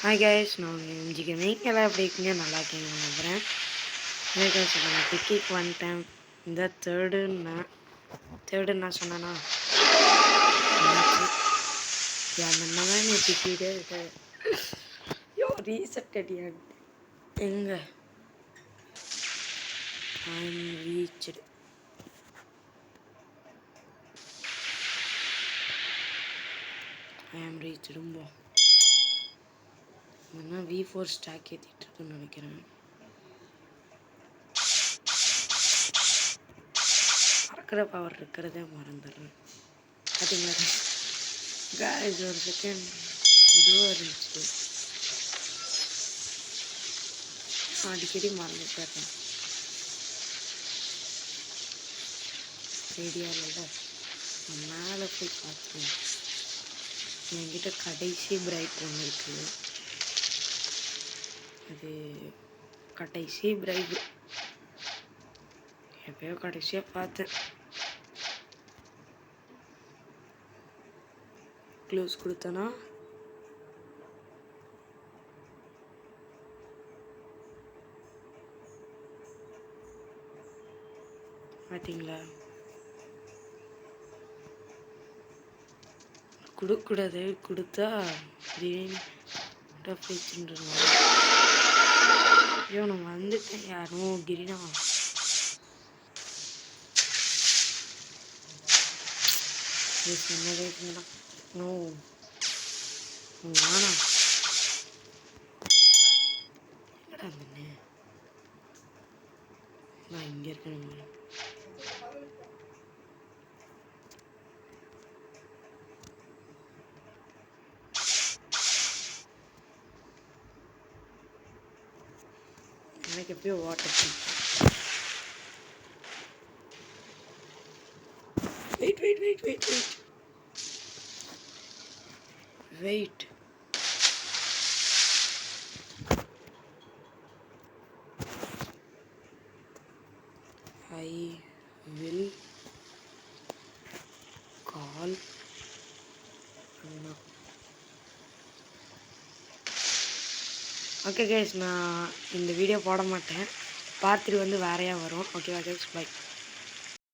Hi guys, நான் எம்ஜிக்கு நீங்களாம் எப்படி இருக்கீங்க? நல்லா இருக்கீங்கன்னு நம்புகிறேன். எனக்கு சொல்லுங்கள், பிக்கிக்கு வந்துட்டேன். இந்த தேர்டு நான் சொன்னேன்னா அந்த தான் நீ பிக்கிட்டே இருக்க. யோ ரீசெட் அடியான் எங்க ஐம் ரீச்டு. ஐ ஆம் ரீச்டும்போ நான் V4 ஸ்டாக் ஏற்றிட்டு இருக்குன்னு நினைக்கிறேன். பறக்கிற பவர் இருக்கிறதே மறந்துடுறேன். பார்த்தீங்களா காய்ஸ், ஒரு செகண்ட் இதுவாக இருந்துச்சு, அடிக்கடி மறந்து போயிட்டேன். ஐடியாவில் மேலே போய் பார்த்தேன். என்கிட்ட கடைசி பிரைட் ஒன்று இருக்குது. அது கடைசி பிரைட் எப்பயோ கடைசியாக பார்த்தேன். க்ளோஸ் கொடுத்தனா பார்த்தீங்களா? கொடுக்கூடாது, கொடுத்தா போயிடுச்சுன்றாங்க. ஐயோ நான் வந்துட்டேன். யாரும் கிரினா சொன்னதே நோ வேணா. என்னடா பண்ணு, நான் இங்கே இருக்கேன். எனக்கு எப்பயோ water wait I will call Anna. Okay guys, நான் இந்த வீடியோ போட மாட்டேன். பார்த்துட்டு வந்து வேறையாக வரும். ஓகேவா கைஸ், பை.